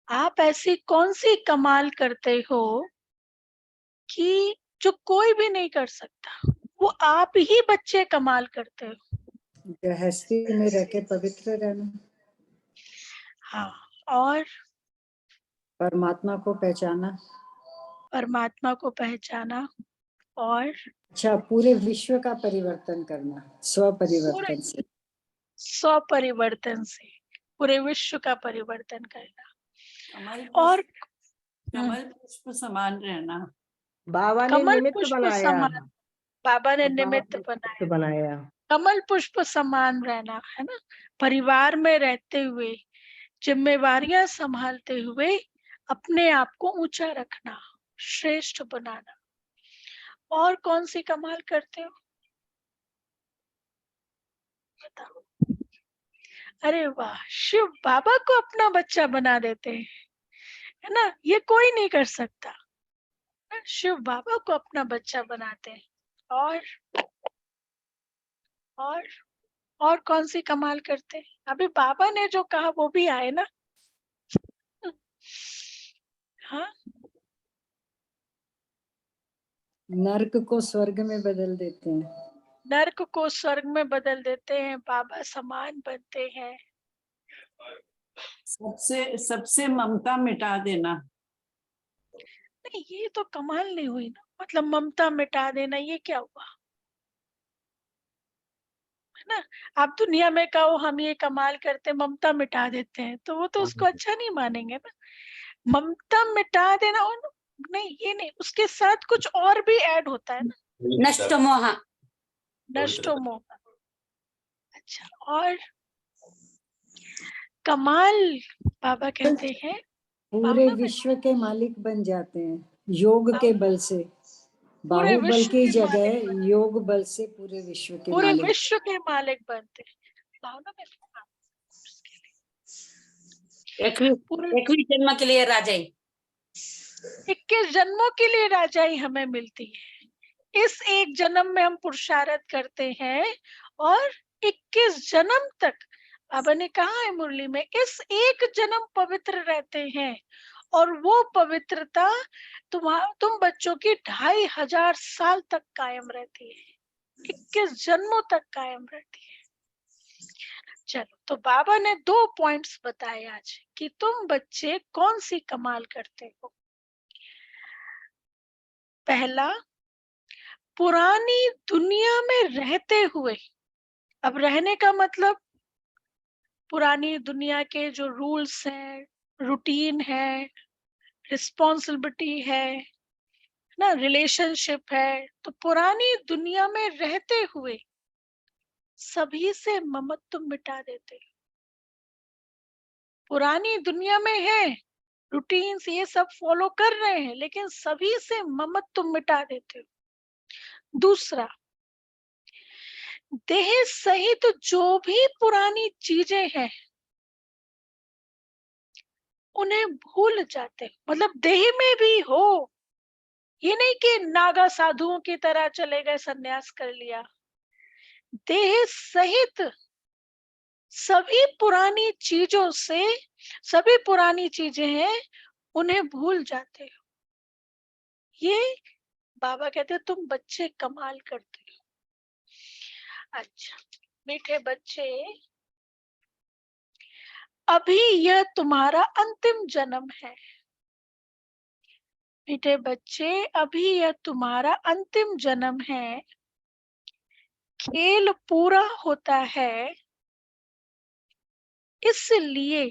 आप ऐसी कौन सी कमाल करते हो कि जो कोई भी नहीं कर सकता, वो आप ही बच्चे कमाल करते हो। गृहस्थी में रह के पवित्र रहना, हाँ, और परमात्मा को पहचाना, परमात्मा को पहचाना, और अच्छा पूरे विश्व का परिवर्तन करना, स्व पूरे परिवर्तन से। स्व परिवर्तन से पूरे विश्व का परिवर्तन करना। कमल और कमल पुष्प समान रहना। बाबा ने कमल निमित्त पुष्प बनाया, समान, बाबा ने निमित्त निमित्त बनाया, बनाया। कमल पुष्प समान रहना, है ना। परिवार में रहते हुए, जिम्मेवारियां संभालते हुए अपने आप को ऊंचा रखना, श्रेष्ठ बनाना। और कौन सी कमाल करते हो, बताओ। अरे वाह, शिव बाबा को अपना बच्चा बना देते हैं, है ना। ये कोई नहीं कर सकता, शिव बाबा को अपना बच्चा बनाते हैं। और और कौन सी कमाल करते हैं, अभी बाबा ने जो कहा वो भी आए ना। हाँ, नर्क को स्वर्ग में बदल देते हैं, नर्क को स्वर्ग में बदल देते हैं, बाबा समान बनते हैं। सबसे सबसे ममता मिटा देना। नहीं, ये तो कमाल नहीं हुई ना, मतलब ममता मिटा देना, ये क्या हुआ, है ना। आप दुनिया में कहो हम ये कमाल करते, ममता मिटा देते हैं, तो वो तो उसको अच्छा नहीं मानेंगे ना। ममता मिटा देना, और नहीं, ये नहीं, उसके साथ कुछ और भी ऐड होता है ना। नष्ट मोह, नष्टो मोह। अच्छा, और कमाल बाबा कहते हैं, पूरे भावना में, विश्व के मालिक बन जाते हैं योग के बल से। पूरे बाहुबल विश्व की के मालिक जगह बनते, योग बल से पूरे विश्व के पूरे मालिक। विश्व के मालिक बनते, भावना में। पूरे 21 जन्म के लिए राजाई। 21 जन्मों के लिए राजाई हमें मिलती है। इस एक जन्म में हम पुरुषार्थ करते हैं, और 21 जन्म तक, बाबा ने कहा है मुरली में, इस एक जन्म पवित्र रहते हैं, और वो पवित्रता तुम बच्चों की 2500 साल तक कायम रहती है, 21 जन्मों तक कायम रहती है। चलो, तो बाबा ने 2 पॉइंट्स बताए आज कि तुम बच्चे कौन सी कमाल करते हो। पहला, पुरानी दुनिया में रहते हुए, अब रहने का मतलब पुरानी दुनिया के जो रूल्स हैं, रूटीन है, रिस्पॉन्सिबिलिटी है ना, रिलेशनशिप है, तो पुरानी दुनिया में रहते हुए सभी से ममत्व मिटा देते हो। पुरानी दुनिया में है, रूटीन्स ये सब फॉलो कर रहे हैं, लेकिन सभी से ममत्व मिटा देते हो। दूसरा, देह सहित जो भी पुरानी चीजें हैं उन्हें भूल जाते हो, मतलब देह में भी हो, ये नहीं कि नागा साधुओं की तरह चले गए, सन्यास कर लिया। देह सहित सभी पुरानी चीजों से, सभी पुरानी चीजें हैं, उन्हें भूल जाते हो। ये बाबा कहते हैं तुम बच्चे कमाल करते हो। अच्छा मीठे बच्चे, अभी यह तुम्हारा अंतिम जन्म है। मीठे बच्चे, अभी यह तुम्हारा अंतिम जन्म है। खेल पूरा होता है, इसलिए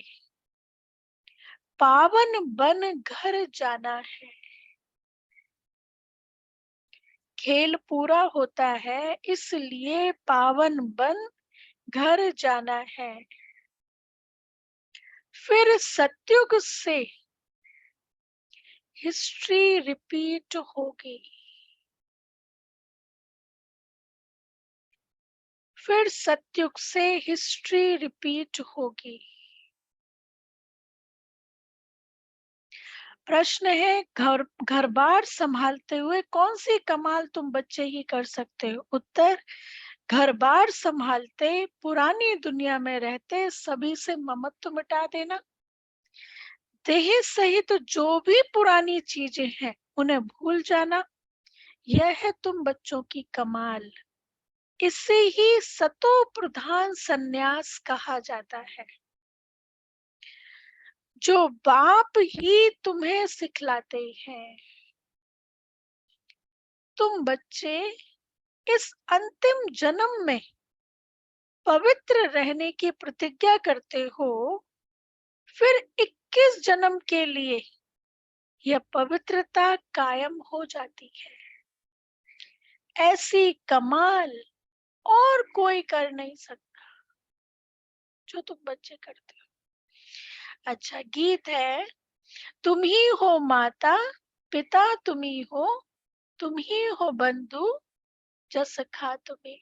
पावन बन घर जाना है। खेल पूरा होता है, इसलिए पावन बन घर जाना है। फिर सतयुग से हिस्ट्री रिपीट होगी। फिर सतयुग से हिस्ट्री रिपीट होगी। प्रश्न है, घर बार संभालते हुए कौन सी कमाल तुम बच्चे ही कर सकते हो। उत्तर, घर बार संभालते, पुरानी दुनिया में रहते, सभी से ममत्व मिटा देना, देह सहित जो भी पुरानी चीजें हैं उन्हें भूल जाना, यह है तुम बच्चों की कमाल। इसे ही सतो प्रधान संन्यास कहा जाता है। जो बाप ही तुम्हें सिखलाते हैं। तुम बच्चे इस अंतिम जन्म में पवित्र रहने की प्रतिज्ञा करते हो, फिर 21 जन्म के लिए यह पवित्रता कायम हो जाती है। ऐसी कमाल और कोई कर नहीं सकता जो तुम बच्चे करते हो। अच्छा, गीत है। तुम ही हो माता पिता, तुम ही हो बंधु, जस खा तुम्हें।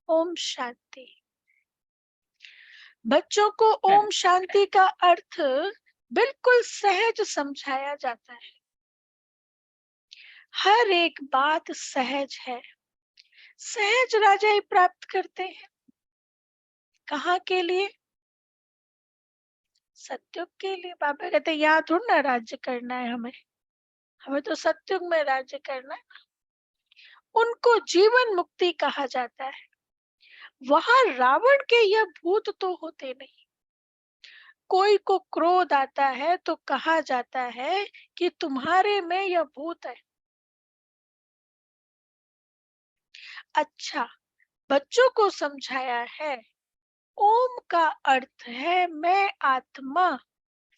ओम शांति। बच्चों को ओम शांति का अर्थ बिल्कुल सहज समझाया जाता है। हर एक बात सहज है। सहज राजाई प्राप्त करते हैं। कहाँ के लिए? सत्युग के लिए। बाबा कहते हैं यहाँ थोड़ा ना राज्य करना है हमें, हमें तो सत्युग में राज्य करना है। उनको जीवन मुक्ति कहा जाता है। वहां रावण के यह भूत तो होते नहीं। कोई को क्रोध आता है तो कहा जाता है कि तुम्हारे में यह भूत है। अच्छा, बच्चों को समझाया है। ओम का अर्थ है मैं आत्मा,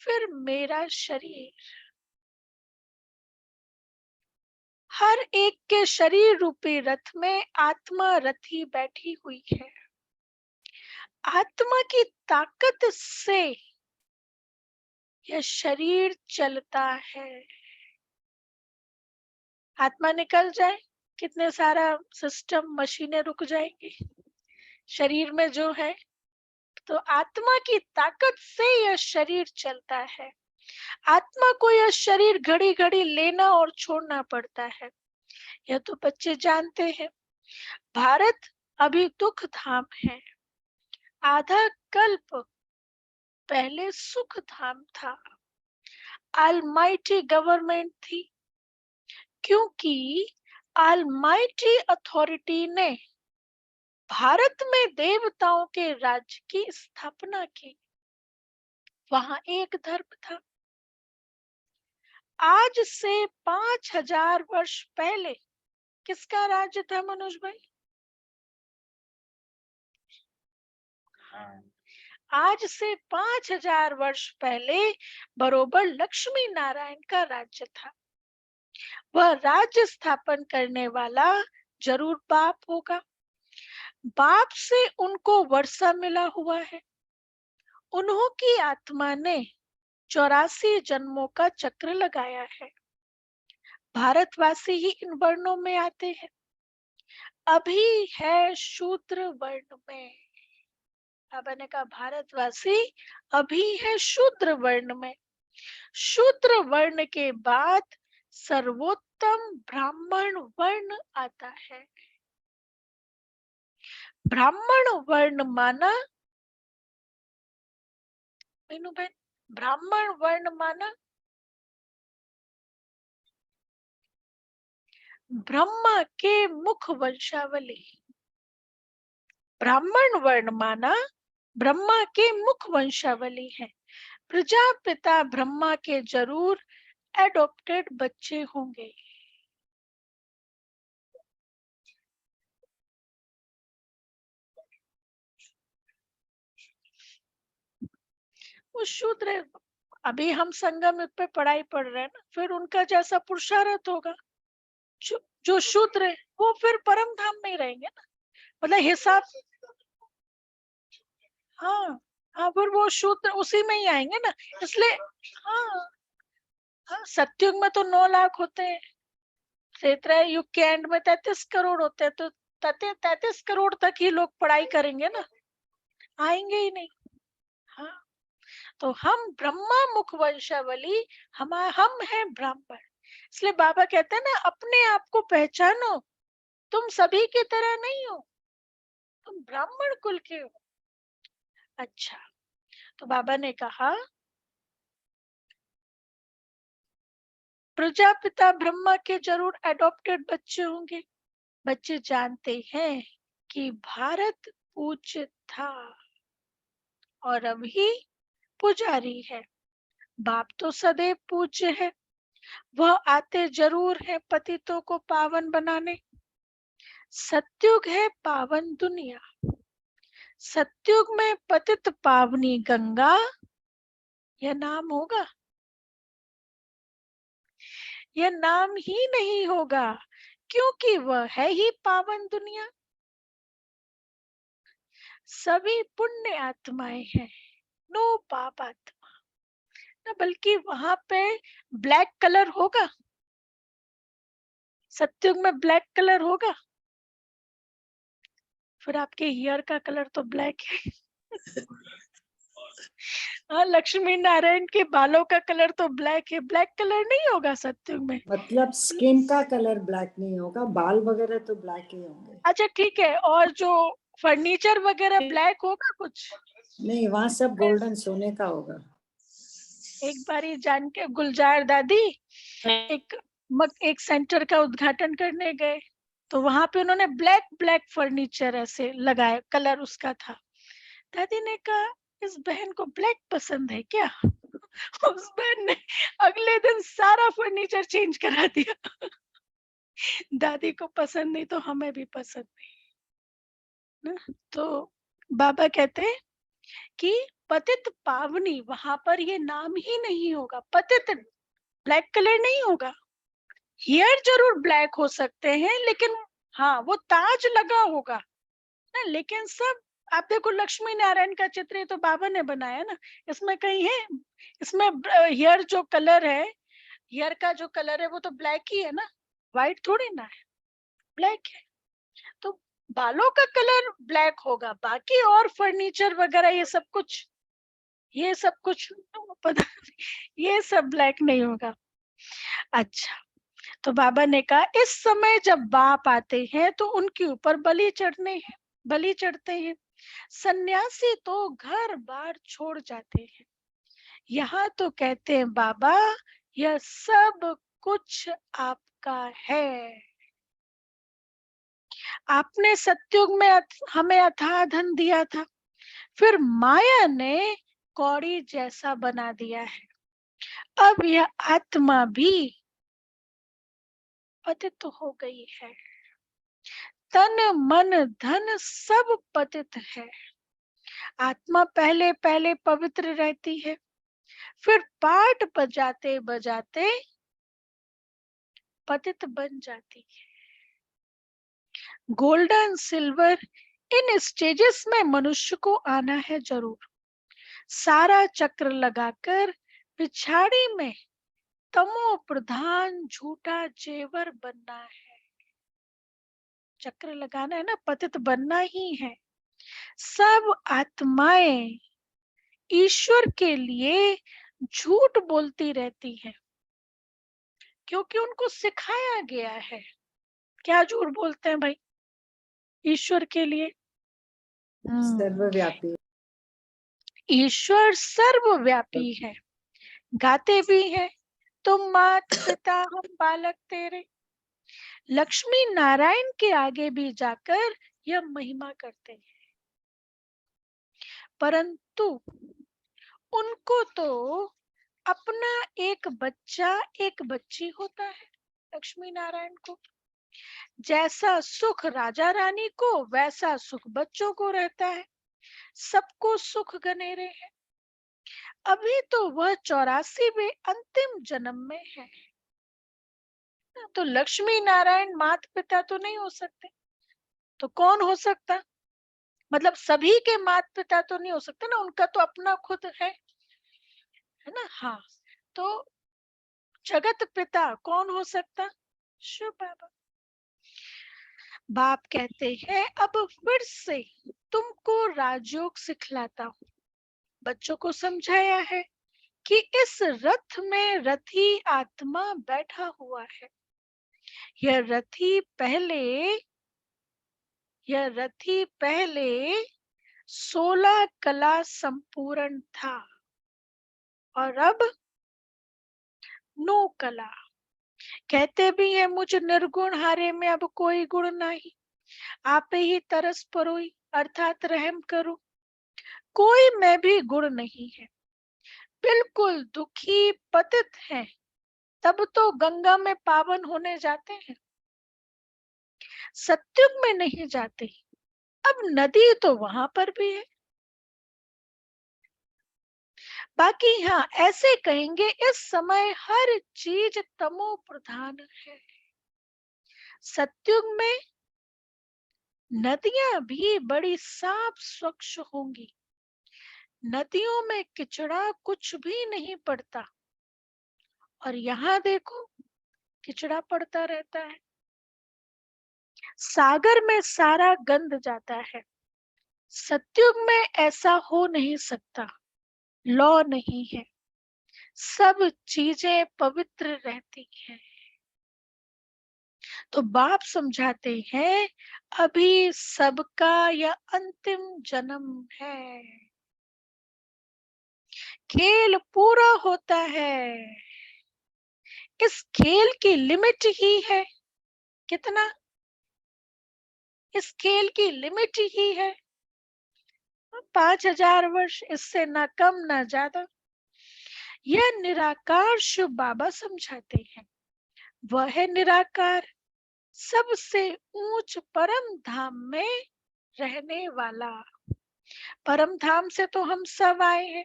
फिर मेरा शरीर। हर एक के शरीर रूपी रथ में आत्मा रथी बैठी हुई है। आत्मा की ताकत से यह शरीर चलता है। आत्मा निकल जाए, कितने सारा सिस्टम मशीनें रुक जाएंगी शरीर में जो है। तो आत्मा की ताकत से यह शरीर चलता है। आत्मा को यह शरीर घड़ी घड़ी लेना और छोड़ना पड़ता है। यह तो बच्चे जानते हैं। भारत अभी दुख धाम है। आधा कल्प पहले सुख धाम था। ऑलमाइटी गवर्नमेंट थी, क्योंकि ऑलमाइटी अथॉरिटी ने भारत में देवताओं के राज्य की स्थापना की। वहां एक धर्म था। आज से 5000 वर्ष पहले किसका राज्य था मनोज भाई? आज से 5000 वर्ष पहले बरोबर लक्ष्मी नारायण का राज्य था। वह राज्य स्थापन करने वाला जरूर बाप होगा। बाप से उनको वर्षा मिला हुआ है। उन्हों की आत्मा ने 84 जन्मों का चक्र लगाया है। भारतवासी ही इन वर्णों में आते हैं। अभी है शूद्र वर्ण में। बाबा ने कहा भारतवासी अभी है शूद्र वर्ण में। शूद्र वर्ण के बाद सर्वोत्तम ब्राह्मण वर्ण आता है। ब्राह्मण वर्ण माना मीनू बहन, ब्राह्मण वर्ण माना ब्रह्मा के मुख वंशावली। ब्राह्मण वर्ण माना ब्रह्मा के मुख वंशावली है। प्रजापिता ब्रह्मा के जरूर एडॉप्टेड बच्चे होंगे। वो शूद्र, अभी हम संगम युग पे पढ़ाई पढ़ रहे हैं ना, फिर उनका जैसा पुरुषार्थ होगा। जो शूद्र है वो फिर परम धाम में ही रहेंगे ना, मतलब हिसाब। हाँ हाँ, फिर वो शूद्र उसी में ही आएंगे ना, इसलिए। हाँ हाँ, सतयुग में तो 9 लाख होते हैं। त्रेता युग के एंड में 33 करोड़ होते हैं। तो 33 करोड़ तक ही लोग पढ़ाई करेंगे ना, आएंगे ही नहीं। हाँ, तो हम ब्रह्मा मुख वंशावली, हम हैं ब्राह्मण। इसलिए बाबा कहते हैं ना, अपने आप को पहचानो। तुम सभी की तरह नहीं हो, तुम ब्राह्मण कुल के हो। अच्छा, तो बाबा ने कहा प्रजापिता ब्रह्मा के जरूर एडॉप्टेड बच्चे होंगे। बच्चे जानते हैं कि भारत पूज्य था और अभी पुजारी है। बाप तो सदैव पूज्य है, वह आते जरूर है पतितों को पावन बनाने। सत्युग है पावन दुनिया, सत्युग में पतित पावनी गंगा, यह नाम होगा? यह नाम ही नहीं होगा, क्योंकि वह है ही पावन दुनिया। सभी पुण्य आत्माएं हैं, नो पाप आत्मा। न बल्कि वहां पे ब्लैक कलर होगा, सत्युग में ब्लैक कलर होगा। फिर आपके हेयर का कलर तो ब्लैक है। हाँ, लक्ष्मी नारायण के बालों का कलर तो ब्लैक है, ब्लैक कलर नहीं होगा सत्युग में। मतलब स्किन का कलर ब्लैक नहीं होगा, बाल वगैरह तो ब्लैक ही होंगे। अच्छा ठीक है, और जो फर्नीचर वगैरह ब्लैक होगा कुछ? नहीं, वहाँ सब गोल्डन सोने का होगा। एक बारी जान के गुलजार दादी एक सेंटर का उद्घाटन करने गए, तो वहां पे उन्होंने ब्लैक ब्लैक फर्नीचर ऐसे लगाए, कलर उसका था। दादी ने कहा इस बहन को ब्लैक पसंद है क्या? उस बहन ने अगले दिन सारा फर्नीचर चेंज करा दिया। दादी को पसंद नहीं तो हमें भी पसंद नहीं ना। तो बाबा कहते हैं कि पतित पावनी, वहां पर ये नाम ही नहीं होगा। पतित ब्लैक कलर नहीं होगा, हेयर जरूर ब्लैक हो सकते हैं, लेकिन हाँ वो ताज लगा होगा ना। लेकिन सब, आप देखो लक्ष्मी नारायण का चित्र ये तो बाबा ने बनाया ना, इसमें कहीं है, इसमें हेयर जो कलर है, हेयर का जो कलर है वो तो ब्लैक ही है ना, व्हाइट थोड़ी ना है, ब्लैक है। तो बालों का कलर ब्लैक होगा, बाकी और फर्नीचर वगैरह ये सब कुछ पता नहीं, ये सब ब्लैक नहीं होगा। अच्छा, तो बाबा ने कहा इस समय जब बाप आते हैं तो उनके ऊपर बलि चढ़ते हैं। सन्यासी तो घर बार छोड़ जाते हैं। यहाँ तो कहते हैं बाबा यह सब कुछ आपका है। आपने सतयुग में हमें अथाह धन दिया था, फिर माया ने कौड़ी जैसा बना दिया है। अब यह आत्मा भी पतित हो गई है, तन मन धन सब पतित है। आत्मा पहले पहले पवित्र रहती है, फिर पाठ बजाते बजाते पतित बन जाती है। गोल्डन सिल्वर इन स्टेजेस में मनुष्य को आना है जरूर। सारा चक्र लगाकर पिछाड़ी में तमो प्रधान झूठा जेवर बनना है। चक्र लगाना है ना, पतित बनना ही है। सब आत्माएं ईश्वर के लिए झूठ बोलती रहती हैं, क्योंकि उनको सिखाया गया है। क्या झूठ बोलते हैं भाई ईश्वर के लिए? सर्वव्यापी। ईश्वर सर्वव्यापी है। गाते भी हैं, तुम मात पिता हम बालक तेरे। लक्ष्मी नारायण के आगे भी जाकर यह महिमा करते हैं, परंतु उनको तो अपना एक बच्चा एक बच्ची होता है। लक्ष्मी नारायण को जैसा सुख राजा रानी को वैसा सुख बच्चों को रहता है, सबको सुख गनेरे हैं। अभी तो वह 84वें अंतिम जन्म में है। तो लक्ष्मी नारायण माता पिता तो नहीं हो सकते, तो कौन हो सकता? मतलब सभी के माता पिता तो नहीं हो सकते ना, उनका तो अपना खुद है ना। हाँ, तो जगत पिता कौन हो सकता? शिव बाबा। बाप कहते हैं अब फिर से तुमको राजयोग सिखलाता हूँ। बच्चों को समझाया है कि इस रथ में रथी आत्मा बैठा हुआ है। यह रथी पहले 16 कला संपूर्ण था और अब 9 कला। कहते भी है मुझ निर्गुण हारे में अब कोई गुण नहीं, आपे ही तरस परोई अर्थात रहम करो। कोई मैं भी गुण नहीं है, बिल्कुल दुखी पतित है, तब तो गंगा में पावन होने जाते हैं, सत्युग में नहीं जाते। अब नदी तो वहां पर भी है। बाकी हाँ ऐसे कहेंगे इस समय हर चीज तमो प्रधान है। सत्युग में नदियां भी बड़ी साफ स्वच्छ होंगी, नदियों में किचड़ा कुछ भी नहीं पड़ता, और यहाँ देखो किचड़ा पड़ता रहता है। सागर में सारा गंद जाता है, सत्युग में ऐसा हो नहीं सकता, लौ नहीं है, सब चीजें पवित्र रहती हैं। तो बाप समझाते हैं अभी सबका यह अंतिम जन्म है, खेल पूरा होता है। इस खेल की लिमिट ही है कितना, इस खेल की लिमिट ही है 5000 वर्ष, इससे ना कम ना ज्यादा। यह निराकार शिव बाबा समझाते हैं, वह है निराकार, सबसे ऊंच परम धाम में रहने वाला। परम धाम से तो हम सब आए हैं,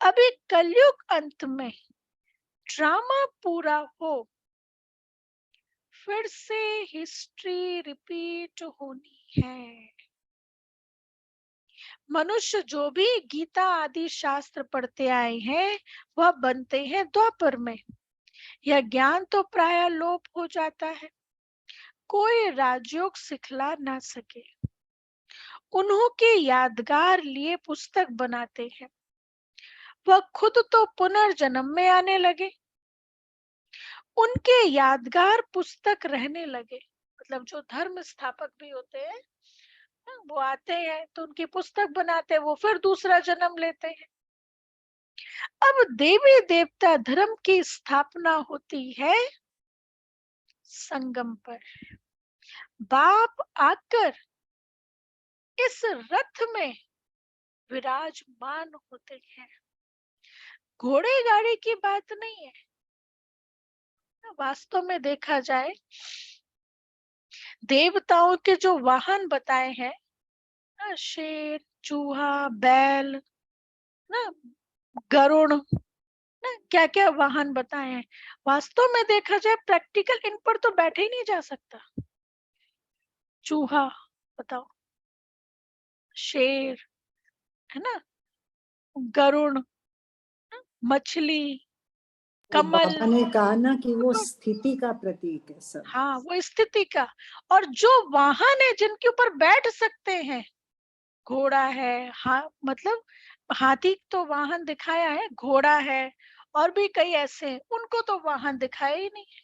अभी कलयुग अंत में ड्रामा पूरा हो, फिर से हिस्ट्री रिपीट होनी है। मनुष्य जो भी गीता आदि शास्त्र पढ़ते आए हैं वह बनते हैं द्वापर में। यह ज्ञान तो प्राय लोप हो जाता है, कोई राजयोग सिखला ना सके। उन्हों के यादगार लिए पुस्तक बनाते हैं, वह खुद तो पुनर्जन्म में आने लगे, उनके यादगार पुस्तक रहने लगे। मतलब जो धर्म स्थापक भी होते हैं वो आते हैं तो उनकी पुस्तक बनाते हैं, वो फिर दूसरा जन्म लेते हैं। अब देवी देवता धर्म की स्थापना होती है संगम पर। बाप आकर इस रथ में विराजमान होते हैं, घोड़े गाड़ी की बात नहीं है। वास्तव में देखा जाए देवताओं के जो वाहन बताए हैं ना, शेर, चूहा, बैल, ना गरुड़, ना क्या क्या वाहन बताए हैं, वास्तव में देखा जाए प्रैक्टिकल इन पर तो बैठे ही नहीं जा सकता। चूहा बताओ, शेर, है ना, गरुड़, मछली, वो कमल, बाबा ने कहा ना कि वो स्थिति का प्रतीक है सब। हाँ वो स्थिति का। और जो वाहन है जिनके ऊपर बैठ सकते हैं, घोड़ा है, हाँ मतलब हाथी तो वाहन दिखाया है, घोड़ा है, और भी कई ऐसे हैं, उनको तो वाहन दिखाया ही नहीं है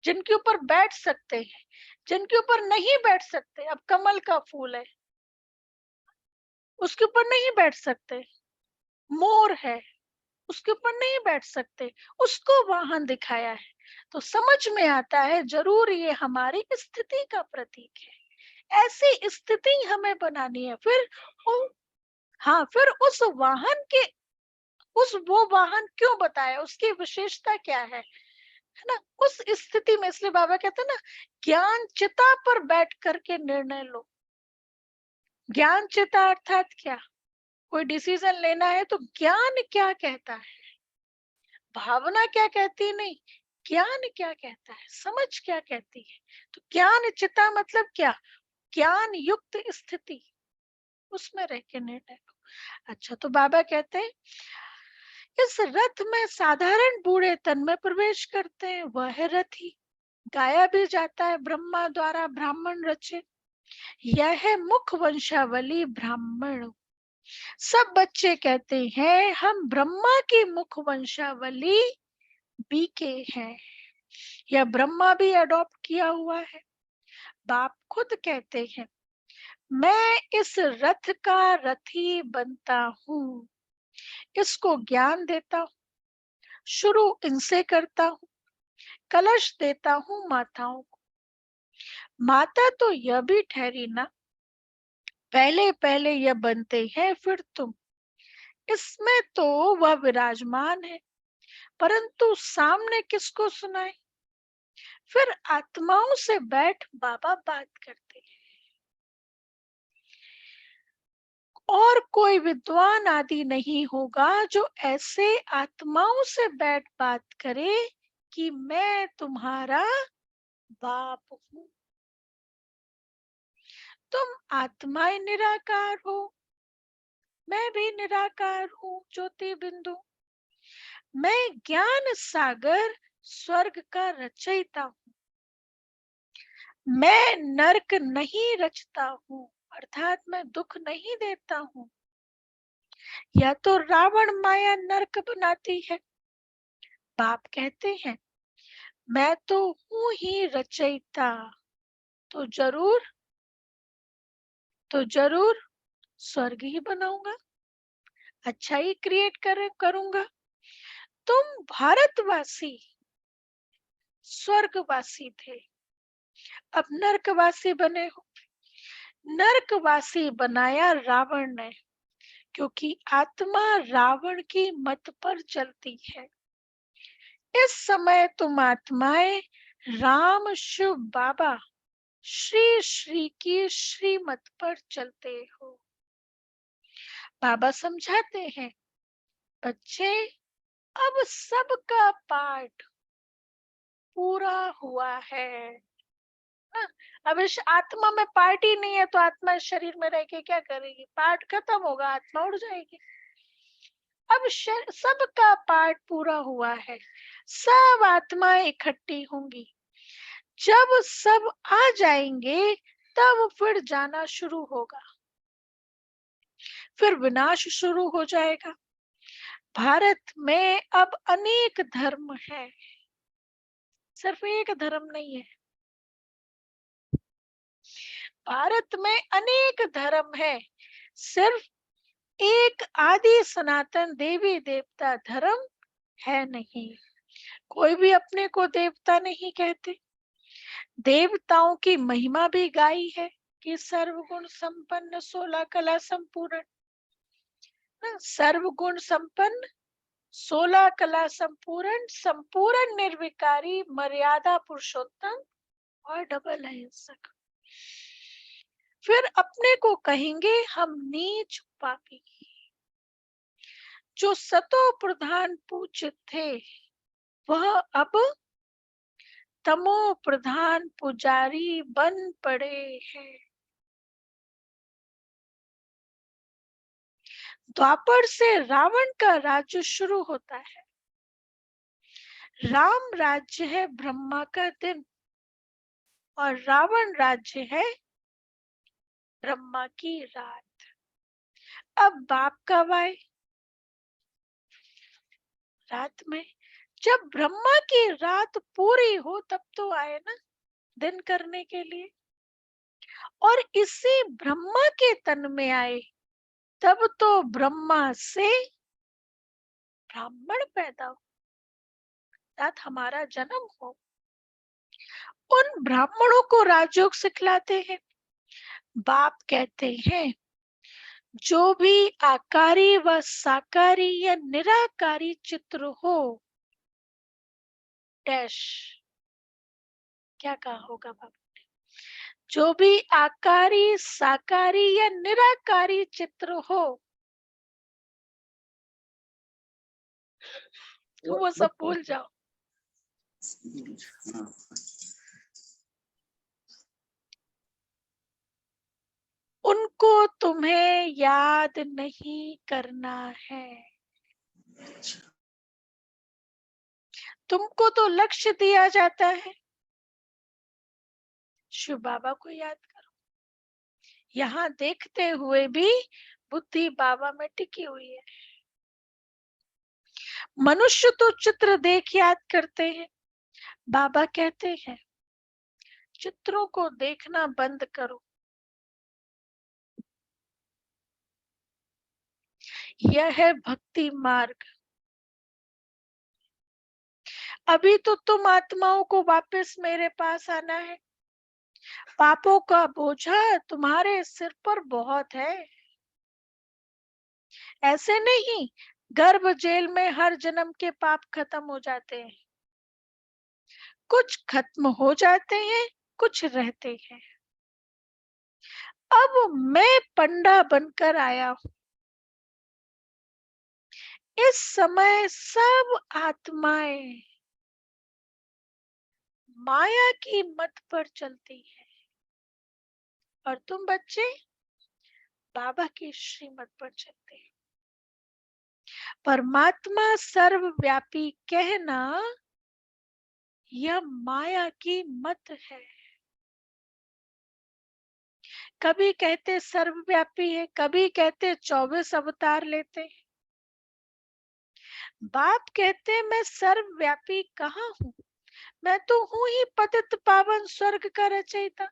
जिनके ऊपर बैठ सकते हैं। जिनके ऊपर नहीं बैठ सकते, अब कमल का फूल है उसके ऊपर नहीं बैठ सकते, मोर है उसके ऊपर नहीं बैठ सकते, उसको वाहन दिखाया है। तो समझ में आता है जरूर ये हमारी स्थिति का प्रतीक है, ऐसी स्थिति हमें बनानी है। फिर हाँ फिर उस वाहन के उस वो वाहन क्यों बताया, उसकी विशेषता क्या है ना, उस स्थिति में। इसलिए बाबा कहते हैं ना, ज्ञान चिता पर बैठ करके निर्णय लो। ज्ञान चिता अर्थात क्या, कोई डिसीजन लेना है तो ज्ञान क्या कहता है, भावना क्या कहती है, नहीं ज्ञान क्या कहता है, समझ क्या कहती है। तो ज्ञान चिता मतलब क्या, ज्ञान युक्त स्थिति, उसमें रह के निर्णय लो। अच्छा तो बाबा कहते हैं इस रथ में साधारण बूढ़े तन में प्रवेश करते हैं, वह है रथी। गाया भी जाता है ब्रह्मा द्वारा ब्राह्मण रचे, यह है मुख वंशावली ब्राह्मण। सब बच्चे कहते हैं हम ब्रह्मा की मुख वंशावली बीके हैं, यह ब्रह्मा भी अडॉप्ट किया हुआ है। बाप खुद कहते हैं मैं इस रथ का रथी बनता हूँ, इसको ज्ञान देता हूँ, शुरू इनसे करता हूँ, कलश देता हूँ माताओं को। माता तो यह भी ठहरी ना, पहले पहले यह बनते हैं फिर तुम। इसमें तो वह विराजमान है, परंतु सामने किसको सुनाए। फिर आत्माओं से बैठ बाबा बात करते हैं। और कोई विद्वान आदि नहीं होगा जो ऐसे आत्माओं से बैठ बात करे कि मैं तुम्हारा बाप हूँ। तुम आत्माएं निराकार हो, मैं भी निराकार हूँ ज्योति बिंदु। मैं ज्ञान सागर स्वर्ग का रचयिता हूँ। मैं नरक नहीं रचता हूँ, अर्थात मैं दुख नहीं देता हूँ। या तो रावण माया नरक बनाती है। बाप कहते हैं मैं तो हूँ ही रचयिता, तो जरूर स्वर्ग ही बनाऊंगा, अच्छा ही क्रिएट करूंगा। तुम भारतवासी स्वर्गवासी थे, अब नरकवासी बने हो। नरकवासी बनाया रावण ने, क्योंकि आत्मा रावण की मत पर चलती है। इस समय तुम आत्माएं राम शिव बाबा श्री श्री की श्रीमत पर चलते हो। बाबा समझाते हैं बच्चे, अब सबका पाठ पूरा हुआ है ना। अब इस आत्मा में पार्ट ही नहीं है, तो आत्मा इस शरीर में रह के क्या करेगी। पार्ट खत्म होगा, आत्मा उड़ जाएगी। अब सबका पार्ट पूरा हुआ है, सब आत्माएं इकट्ठी होंगी। जब सब आ जाएंगे तब फिर जाना शुरू होगा, फिर विनाश शुरू हो जाएगा। भारत में अब अनेक धर्म है, सिर्फ एक धर्म नहीं है। भारत में अनेक धर्म है, सिर्फ एक आदि सनातन देवी देवता धर्म है नहीं। कोई भी अपने को देवता नहीं कहते। देवताओं की महिमा भी गाई है कि सर्वगुण संपन्न 16 कला संपूर्ण। सर्वगुण संपन्न 16 कला संपूर्ण, संपूर्ण निर्विकारी, मर्यादा पुरुषोत्तम और डबल अहिंसक। फिर अपने को कहेंगे हम नीच पापी। जो सतो प्रधान पूजित थे वह अब तमो प्रधान पुजारी बन पड़े हैं। द्वापर से रावण का राज्य शुरू होता है। राम राज्य है ब्रह्मा का दिन और रावण राज्य है ब्रह्मा की रात। अब बाप कब आए? रात में। जब ब्रह्मा की रात पूरी हो तब तो आए ना, दिन करने के लिए। और इसी ब्रह्मा के तन में आए, तब तो ब्रह्मा से ब्राह्मण पैदा हो, अर्थात हमारा जन्म हो। उन ब्राह्मणों को राजयोग सिखलाते हैं। बाप कहते हैं जो भी आकारी व साकारी या निराकारी चित्र हो, डैश क्या कहा होगा बाप? जो भी आकारी साकारी या निराकारी चित्र हो, वो सब भूल जाओ। उनको तुम्हें याद नहीं करना है। तुमको तो लक्ष्य दिया जाता है, शिव बाबा को याद करो। यहाँ देखते हुए भी बुद्धि बाबा में टिकी हुई है। मनुष्य तो चित्र देख याद करते हैं। बाबा कहते हैं चित्रों को देखना बंद करो। यह है भक्ति मार्ग। अभी तो तुम आत्माओं को वापस मेरे पास आना है, पापों का बोझा तुम्हारे सिर पर बहुत है। ऐसे नहीं, गर्भ जेल में हर जन्म के पाप खत्म हो जाते हैं, कुछ खत्म हो जाते हैं, कुछ रहते हैं। अब मैं पंडा बनकर आया हूं, इस समय सब आत्माएं माया की मत पर चलती है और तुम बच्चे बाबा की श्रीमत पर चलते हैं। परमात्मा सर्वव्यापी कहना यह माया की मत है। कभी कहते सर्वव्यापी है, कभी कहते 24 अवतार लेते। बाप कहते मैं सर्वव्यापी कहाँ हूँ, मैं तो हूँ ही पतित पावन स्वर्ग का रचयिता।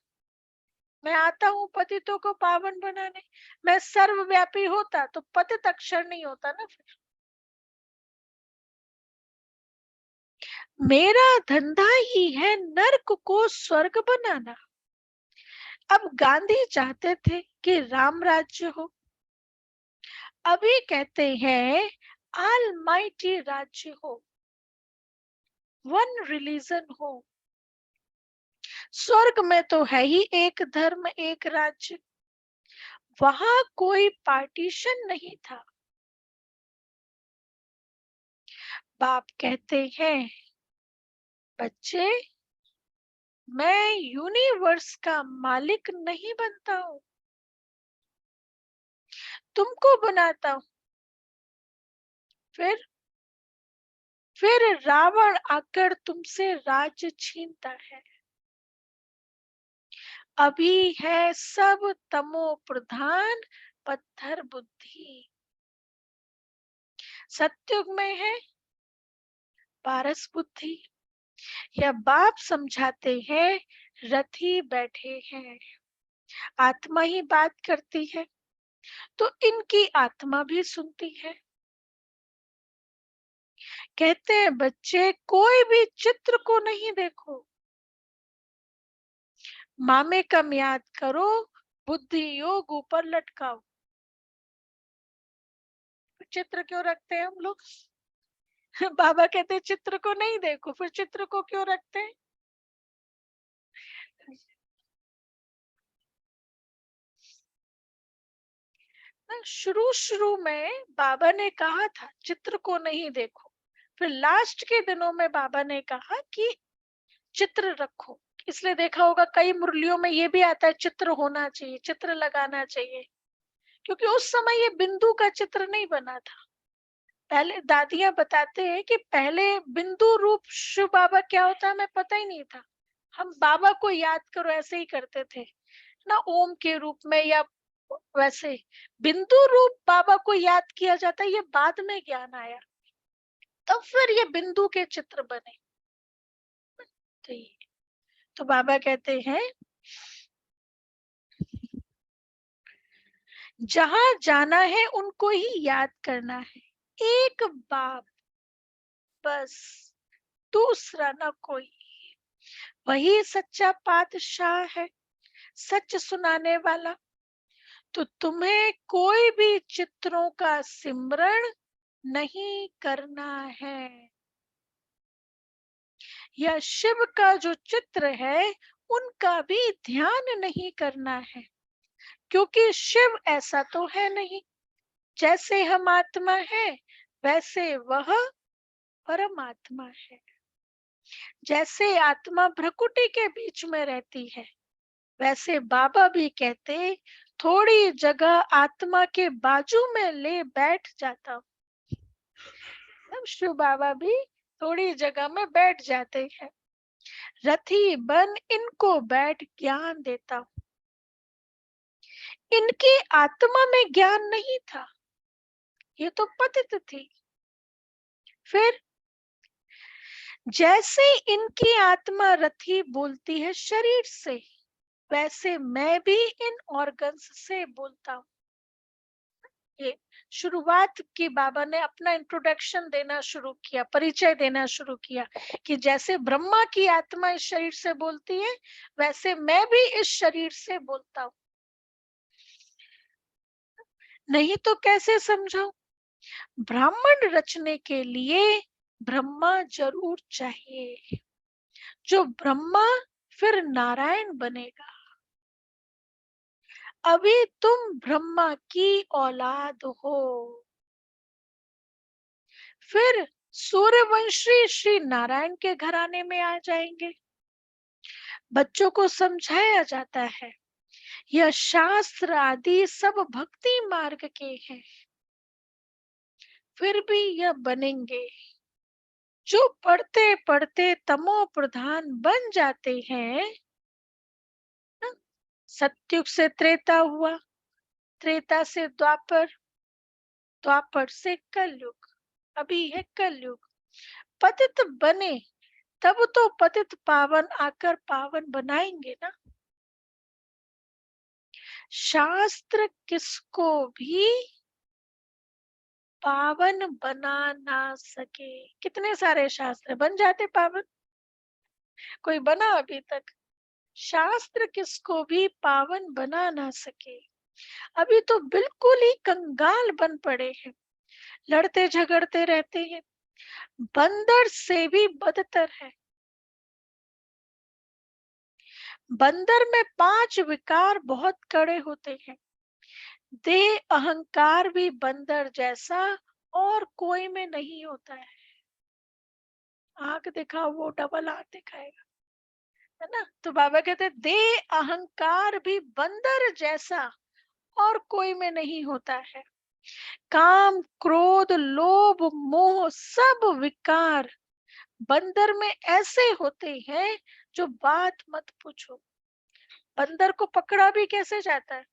मैं आता हूँ पतितों को पावन बनाने। मैं सर्वव्यापी होता तो पतित अक्षर नहीं होता ना। फिर मेरा धंधा ही है नर्क को स्वर्ग बनाना। अब गांधी चाहते थे कि राम राज्य हो, अभी कहते हैं ऑलमाइटी राज्य हो, वन रिलीजन हो। स्वर्ग में तो है ही एक धर्म एक राज्य, वहां कोई पार्टीशन नहीं था। बाप कहते हैं बच्चे मैं यूनिवर्स का मालिक नहीं बनता हूं, तुमको बनाता हूं। फिर रावण आकर तुमसे राज्य छीनता है। अभी है सब तमो प्रधान पत्थर बुद्धि। सत्युग में है पारस बुद्धि। यह बाप समझाते हैं, रथी बैठे हैं, आत्मा ही बात करती है तो इनकी आत्मा भी सुनती है। कहते हैं बच्चे कोई भी चित्र को नहीं देखो, मामे कम याद करो, बुद्धि योग ऊपर लटकाओ। चित्र क्यों रखते हैं हम लोग? बाबा कहते हैं चित्र को नहीं देखो, फिर चित्र को क्यों रखते हैं? शुरू में बाबा ने कहा था चित्र को नहीं देखो, फिर लास्ट के दिनों में बाबा ने कहा कि चित्र रखो। इसलिए देखा होगा कई मुरलियों में ये भी आता है चित्र होना चाहिए, चित्र लगाना चाहिए, क्योंकि उस समय ये बिंदु का चित्र नहीं बना था। पहले दादियां बताते हैं कि पहले बिंदु रूप शिव बाबा क्या होता है हमें पता ही नहीं था। हम बाबा को याद करो ऐसे ही करते थे ना, ओम के रूप में या वैसे। बिंदु रूप बाबा को याद किया जाता है, ये बाद में ज्ञान आया, तब फिर ये बिंदु के चित्र बने। तो बाबा कहते हैं जहां जाना है उनको ही याद करना है, एक बाप बस, दूसरा ना कोई। वही सच्चा पातशाह है, सच सुनाने वाला। तो तुम्हें कोई भी चित्रों का सिमरण नहीं करना है। यह शिव का जो चित्र है उनका भी ध्यान नहीं करना है, क्योंकि शिव ऐसा तो है नहीं। जैसे हम आत्मा है वैसे वह परमात्मा है। जैसे आत्मा भ्रकुटी के बीच में रहती है, वैसे बाबा भी कहते थोड़ी जगह आत्मा के बाजू में ले बैठ जाता हूँ। शिव बाबा भी थोड़ी जगह में बैठ जाते हैं। रथी बन इनको बैठ ज्ञान देता हूँ। इनकी आत्मा में ज्ञान नहीं था, ये तो पतित थी। फिर जैसे इनकी आत्मा रथी बोलती है शरीर से, वैसे मैं भी इन ऑर्गन्स से बोलता हूँ। ये शुरुआत की बाबा ने अपना इंट्रोडक्शन देना शुरू किया, परिचय देना शुरू किया कि जैसे ब्रह्मा की आत्मा इस शरीर से बोलती है, वैसे मैं भी इस शरीर से बोलता हूँ। नहीं तो कैसे समझाऊं? ब्राह्मण रचने के लिए ब्रह्मा जरूर चाहिए। जो ब्रह्मा फिर नारायण बनेगा। अभी तुम ब्रह्मा की औलाद हो, फिर सूर्यवंशी श्री नारायण के घराने में आ जाएंगे। बच्चों को समझाया जाता है यह शास्त्र आदि सब भक्ति मार्ग के हैं, फिर भी यह बनेंगे। जो पढ़ते पढ़ते तमो प्रधान बन जाते हैं। सतयुग से त्रेता हुआ, त्रेता से द्वापर, द्वापर से कलयुग, अभी है कलयुग। पतित बने तब तो पतित पावन आकर पावन बनाएंगे ना। शास्त्र किसको भी पावन बना ना सके। कितने सारे शास्त्र बन जाते पावन, कोई बना अभी तक? शास्त्र किसको भी पावन बना ना सके। अभी तो बिल्कुल ही कंगाल बन पड़े हैं, लड़ते झगड़ते रहते हैं, बंदर से भी बदतर है। बंदर में 5 विकार बहुत कड़े होते हैं। देह अहंकार भी बंदर जैसा और कोई में नहीं होता है। आंख दिखाओ वो डबल आंख दिखाएगा, है ना। तो बाबा कहते हैं देह अहंकार भी बंदर जैसा और कोई में नहीं होता है। काम क्रोध लोभ मोह सब विकार बंदर में ऐसे होते हैं जो बात मत पूछो। बंदर को पकड़ा भी कैसे जाता है?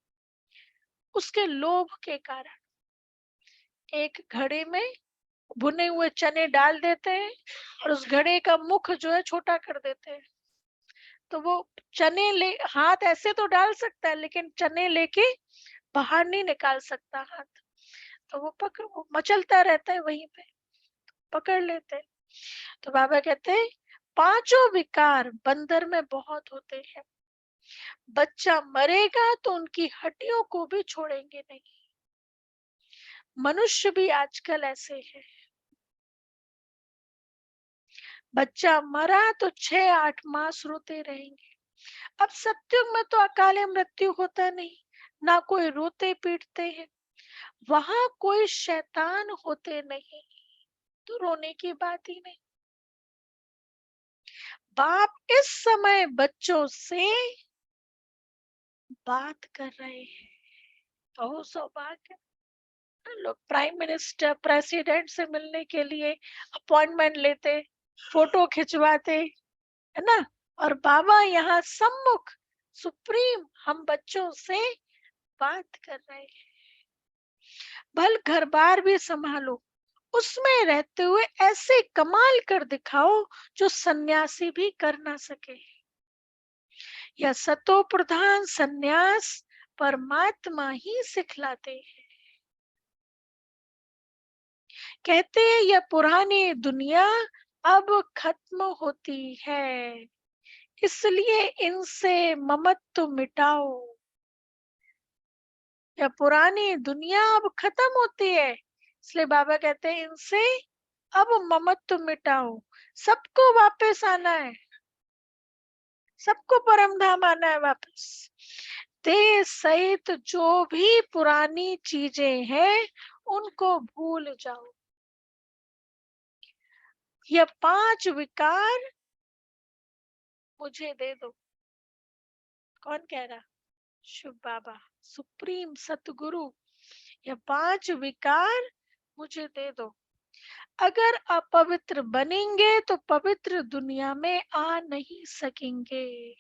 उसके लोभ के कारण। एक घड़े में भुने हुए चने डाल देते हैं और उस घड़े का मुख जो है छोटा कर देते हैं। तो वो चने ले, हाथ ऐसे तो डाल सकता है लेकिन चने लेके बाहर नहीं निकाल सकता हाथ। तो वो मचलता रहता है वहीं पे, पकड़ लेते हैं। तो बाबा कहते हैं 5 विकार बंदर में बहुत होते हैं। बच्चा मरेगा तो उनकी हड्डियों को भी छोड़ेंगे नहीं। मनुष्य भी आजकल ऐसे है। बच्चा मरा तो 6-8 मास रोते रहेंगे। अब सत्युग में तो अकाले मृत्यु होता नहीं, ना कोई रोते पीटते हैं, वहां कोई शैतान होते नहीं, तो रोने की बात ही नहीं। बाप इस समय बच्चों से बात कर रहे हैं। बहुत सौभाग्य। लोग प्राइम मिनिस्टर प्रेसिडेंट से मिलने के लिए अपॉइंटमेंट लेते, फोटो खिंचवाते, है ना। और बाबा यहाँ सम्मुख सुप्रीम हम बच्चों से बात कर रहे हैं। भल घर बार भी संभालो, उसमें रहते हुए ऐसे कमाल कर दिखाओ जो सन्यासी भी कर ना सके। यह सतो प्रधान सन्यास परमात्मा ही सिखलाते हैं। कहते हैं यह पुरानी दुनिया अब खत्म होती है, इसलिए इनसे ममत्व मिटाओ। यह पुरानी दुनिया अब खत्म होती है, इसलिए बाबा कहते हैं इनसे अब ममत्व मिटाओ। सबको वापस आना है, सबको परम धाम आना है वापस। देह सहित जो भी पुरानी चीजें हैं उनको भूल जाओ। यह 5 विकार मुझे दे दो। कौन कह रहा? शिव बाबा, सुप्रीम सतगुरु। यह 5 विकार मुझे दे दो। अगर अपवित्र बनेंगे तो पवित्र दुनिया में आ नहीं सकेंगे।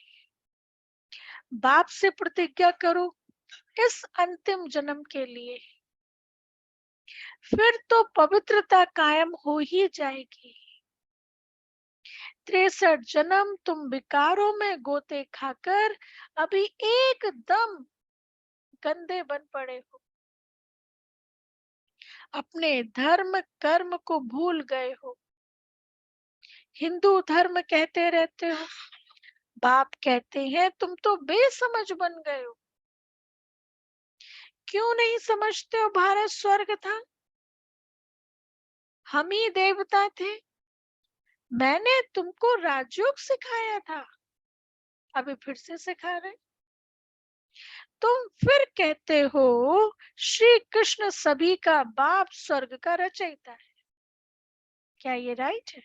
बाप से प्रतिज्ञा करो इस अंतिम जन्म के लिए, फिर तो पवित्रता कायम हो ही जाएगी। 63 जन्म तुम विकारों में गोते खाकर अभी एकदम गंदे बन पड़े हो। अपने धर्म कर्म को भूल गए हो। हिंदू धर्म कहते रहते हो, बाप कहते हैं तुम तो बेसमझ बन गए हो। क्यों नहीं समझते हो भारत स्वर्ग था, हम ही देवता थे, मैंने तुमको राजयोग सिखाया था, अभी फिर से सिखा रहे। तुम फिर कहते हो श्री कृष्ण सभी का बाप स्वर्ग का रचयिता है, क्या ये राइट है?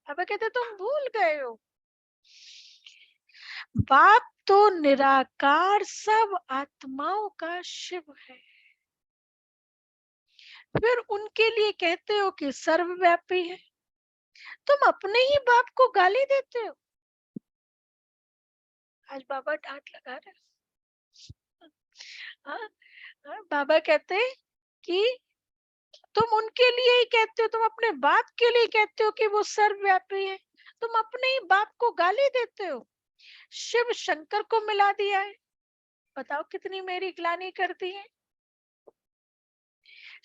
अब कहते तुम भूल गए हो, बाप तो निराकार सब आत्माओं का शिव है, फिर उनके लिए कहते हो कि सर्वव्यापी है। तुम अपने ही बाप को गाली देते हो। आज बाबा डांट लगा रहे हैं। हाँ, हाँ, बाबा कहते कि तुम उनके लिए ही कहते हो, तुम अपने बाप के लिए कहते हो कि वो सर्वव्यापी है, तुम अपने ही बाप को गाली देते हो। शिव शंकर को मिला दिया है, बताओ कितनी मेरी ग्लानि करती है।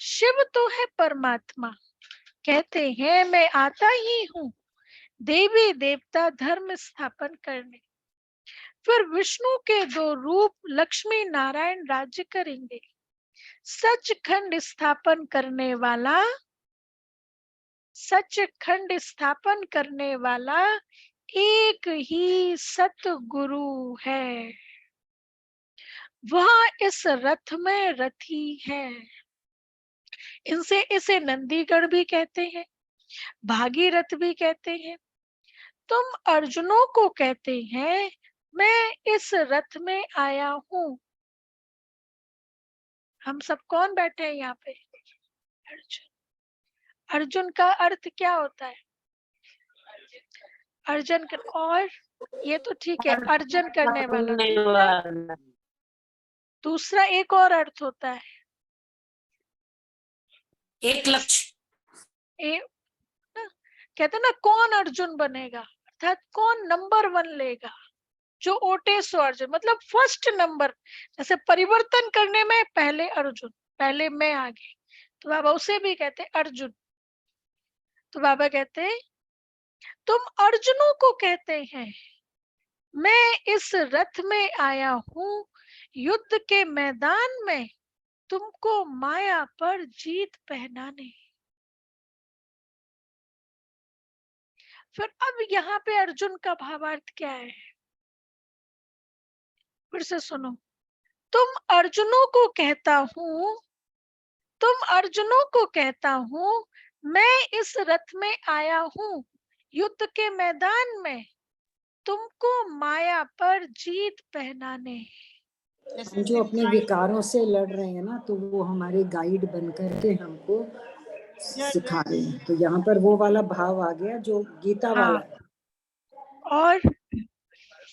शिव तो है परमात्मा, कहते हैं मैं आता ही हूँ देवी देवता धर्म स्थापन करने। फिर विष्णु के दो रूप लक्ष्मी नारायण राज्य करेंगे। सचखंड स्थापन करने वाला, सचखंड स्थापन करने वाला एक ही सतगुरु है, वह इस रथ में रथी है। इसे नंदीगढ़ भी कहते हैं, भागीरथ भी कहते हैं। तुम अर्जुनों को कहते हैं मैं इस रथ में आया हूँ। हम सब कौन बैठे हैं यहाँ पे? अर्जुन। अर्जुन का अर्थ क्या होता है? अर्जन कर, और ये तो ठीक है, अर्जन करने वाला। दूसरा एक और अर्थ होता है, एक लक्ष्य। कहते ना कौन अर्जुन बनेगा, अर्थात कौन नंबर 1 लेगा, जो ओटे सो अर्जुन, मतलब फर्स्ट नंबर। जैसे परिवर्तन करने में पहले अर्जुन, पहले मैं आगे, तो बाबा उसे भी कहते अर्जुन। तो बाबा कहते तुम अर्जुनों को कहते हैं मैं इस रथ में आया हूँ युद्ध के मैदान में तुमको माया पर जीत पहनाने। फिर अब यहाँ पे अर्जुन का भावार्थ क्या है, फिर से सुनो। तुम अर्जुनों को कहता हूँ, तुम अर्जुनों को कहता हूँ मैं इस रथ में आया हूँ युद्ध के मैदान में तुमको माया पर जीत पहनाने। हम जो अपने विकारों से लड़ रहे हैं ना, तो वो हमारे गाइड बन करके हमको सिखा रहे हैं। तो यहाँ पर वो वाला भाव आ गया जो गीता वाला है। और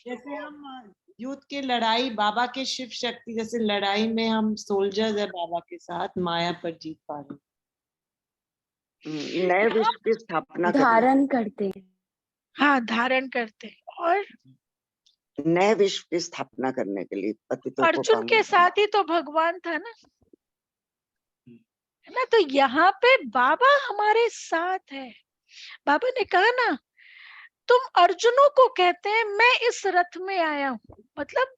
जैसे हम युद्ध की लड़ाई बाबा के शिव शक्ति, जैसे लड़ाई में हम सोल्जर्स है बाबा के साथ, माया पर जीत पा रहे नए विश्व की स्थापना धारण करते हैं। हाँ, धारण करते हैं। और नए विश्व की स्थापना करने के लिए पतितों को अर्जुन के साथ ही तो भगवान था ना, है ना। तो यहाँ पे बाबा हमारे साथ है। बाबा ने कहा ना तुम अर्जुनों को कहते हैं मैं इस रथ में आया हूँ, मतलब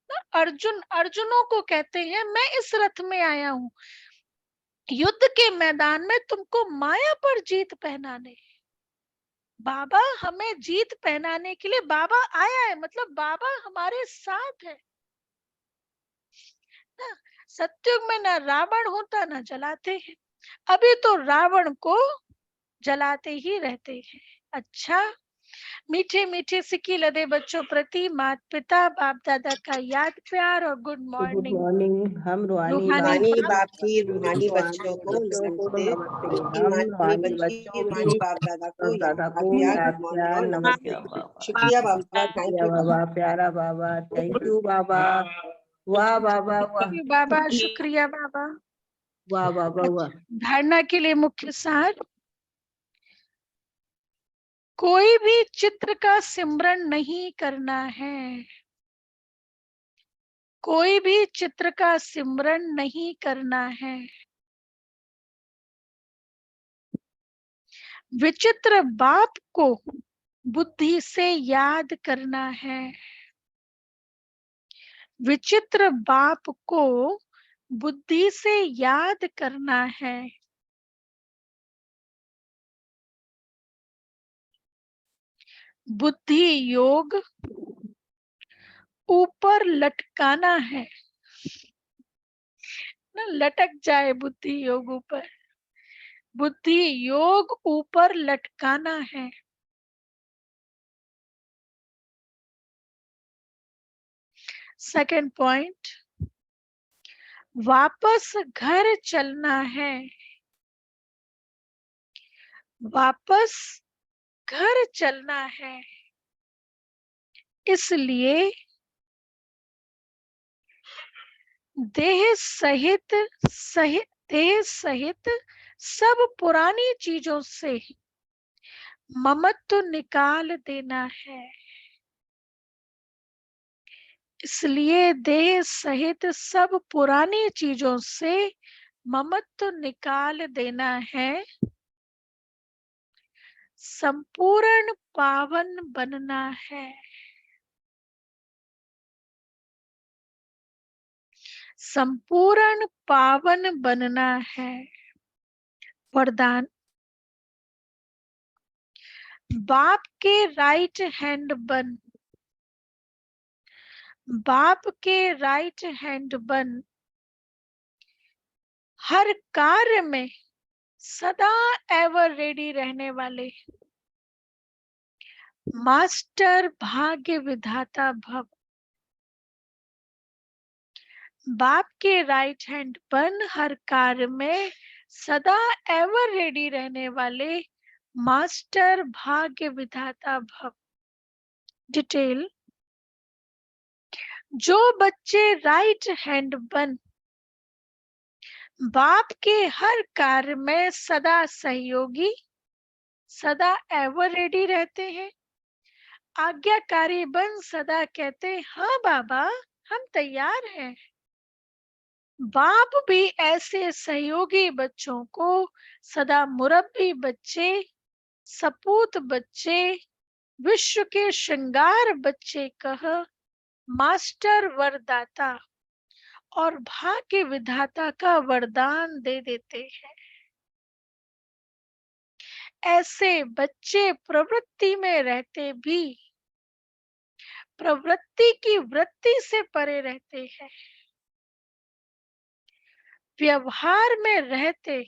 ना अर्जुन अर्जुनों को कहते हैं मैं इस रथ में आया हूँ युद्ध के मैदान में तुमको माया पर जीत पहनाने। बाबा हमें जीत पहनाने के लिए बाबा आया है, मतलब बाबा हमारे साथ है ना। सत्युग में ना रावण होता ना जलाते हैं, अभी तो रावण को जलाते ही रहते हैं। अच्छा, मीठे मीठे सिक्की लदे बच्चों प्रति माता पिता बाप दादा का याद प्यार और गुड गुड मॉर्निंग। मॉर्निंग। हम रूहानी रूहानी बाप की रूहानी बच्चों को नमस्ते। हम रूहानी बच्चों रूहानी की बाप दादा को दादा याद को प्यार, याद गुड प्यार मॉर्निंग, नमस्ते। शुक्रिया बाबा, थैंक या यू बाबा, प्यारा बाबा, थैंक यू बाबा, वाह बाबा, वाह बाबा, शुक्रिया बाबा। वाह बाबा, वाह। धारणा के लिए मुख्य सार, कोई भी चित्र का सिमरन नहीं करना है, कोई भी चित्र का सिमरन नहीं करना है। विचित्र बाप को बुद्धि से याद करना है। विचित्र बाप को बुद्धि से याद करना है। बुद्धि योग ऊपर लटकाना है ना, लटक जाए बुद्धि योग ऊपर। बुद्धि योग ऊपर लटकाना है। सेकंड पॉइंट, वापस घर चलना है। वापस घर चलना है। इसलिए देह सहित सब पुरानी चीजों से ममत्व निकाल देना है। इसलिए देह सहित सब पुरानी चीजों से ममत्व निकाल देना है। संपूर्ण पावन बनना है। संपूर्ण पावन बनना है। वरदान, बाप के राइट हैंड बन। बाप के राइट हैंड बन। हर कार्य में सदा एवर रेडी रहने वाले मास्टर भाग्य विधाता भव। बाप के राइट हैंड बन, हर कार्य में सदा एवर रेडी रहने वाले मास्टर भाग्य विधाता भव। डिटेल, जो बच्चे राइट हैंड बन बाप के हर कार्य में सदा सहयोगी, सदा एवर रेडी रहते हैं, आज्ञाकारी बन सदा कहते हाँ बाबा हम तैयार हैं। बाप भी ऐसे सहयोगी बच्चों को सदा मुरब्बी बच्चे, सपूत बच्चे, विश्व के श्रृंगार बच्चे कह मास्टर वरदाता और भाग्य विधाता का वरदान दे देते हैं। ऐसे बच्चे प्रवृत्ति में रहते भी प्रवृत्ति की वृत्ति से परे रहते हैं। व्यवहार में रहते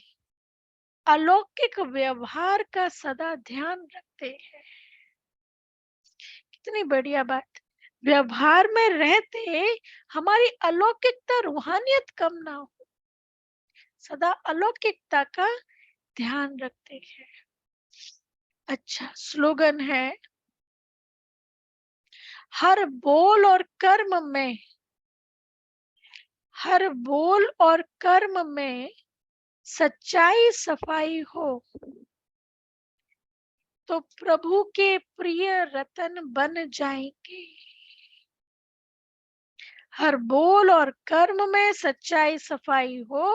अलौकिक व्यवहार का सदा ध्यान रखते हैं। कितनी बढ़िया बात। व्यवहार में रहते हमारी अलौकिकता रूहानियत कम ना हो, सदा अलौकिकता का ध्यान रखते हैं। अच्छा, स्लोगन है, हर बोल और कर्म में, हर बोल और कर्म में सच्चाई सफाई हो तो प्रभु के प्रिय रतन बन जाएंगे। हर बोल और कर्म में सच्चाई सफाई हो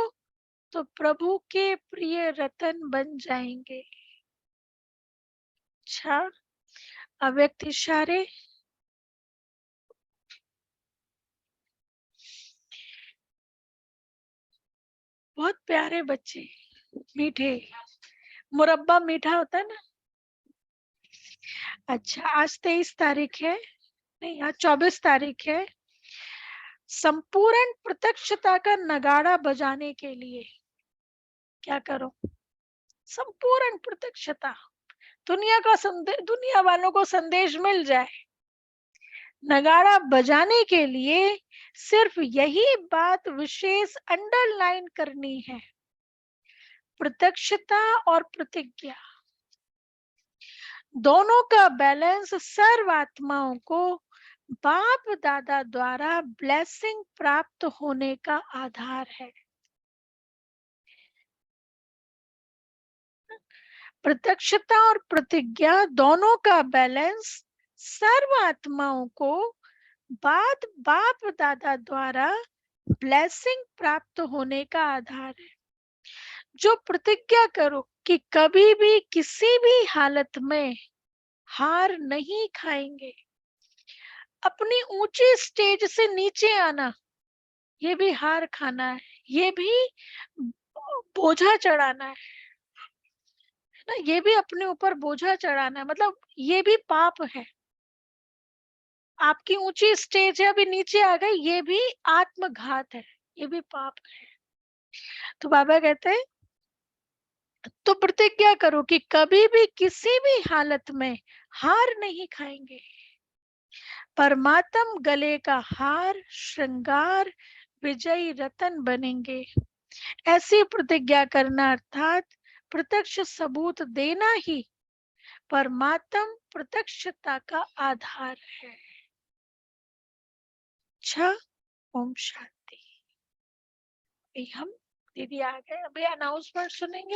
तो प्रभु के प्रिय रतन बन जाएंगे। अच्छा, अव्यक्त इशारे, बहुत प्यारे बच्चे, मीठे। मुरब्बा मीठा होता है ना। अच्छा, आज 23 तारीख है, नहीं आज 24 तारीख है। संपूर्ण प्रत्यक्षता का नगाड़ा बजाने के लिए क्या करो? संपूर्ण प्रत्यक्षता, दुनिया का दुनिया वालों को संदेश मिल जाए। नगाड़ा बजाने के लिए सिर्फ यही बात विशेष अंडरलाइन करनी है, प्रत्यक्षता और प्रतिज्ञा दोनों का बैलेंस सर्व आत्माओं को बाप दादा द्वारा ब्लेसिंग प्राप्त होने का आधार है। प्रत्यक्षता और प्रतिज्ञा दोनों का बैलेंस सर्व आत्माओं को बात बाप दादा द्वारा ब्लेसिंग प्राप्त होने का आधार है। जो प्रतिज्ञा करो कि कभी भी किसी भी हालत में हार नहीं खाएंगे, अपनी ऊंची स्टेज से नीचे आना ये भी हार खाना है, ये भी बोझा चढ़ाना है ना, ये भी अपने ऊपर बोझा चढ़ाना है, मतलब ये भी पाप है। आपकी ऊंची स्टेज है, अभी नीचे आ गई, ये भी आत्मघात है, ये भी पाप है। तो बाबा कहते हैं तो प्रतिज्ञा करो कि कभी भी किसी भी हालत में हार नहीं खाएंगे। परमात्म गले का हार, श्रृंगार, विजयी रतन बनेंगे। ऐसी प्रतिज्ञा करना अर्थात प्रत्यक्ष सबूत देना ही परमात्म प्रत्यक्षता का आधार है। अच्छा, ओम शांति। अभी हम दीदी आ गए, अभी अनाउंसमेंट सुनेंगे।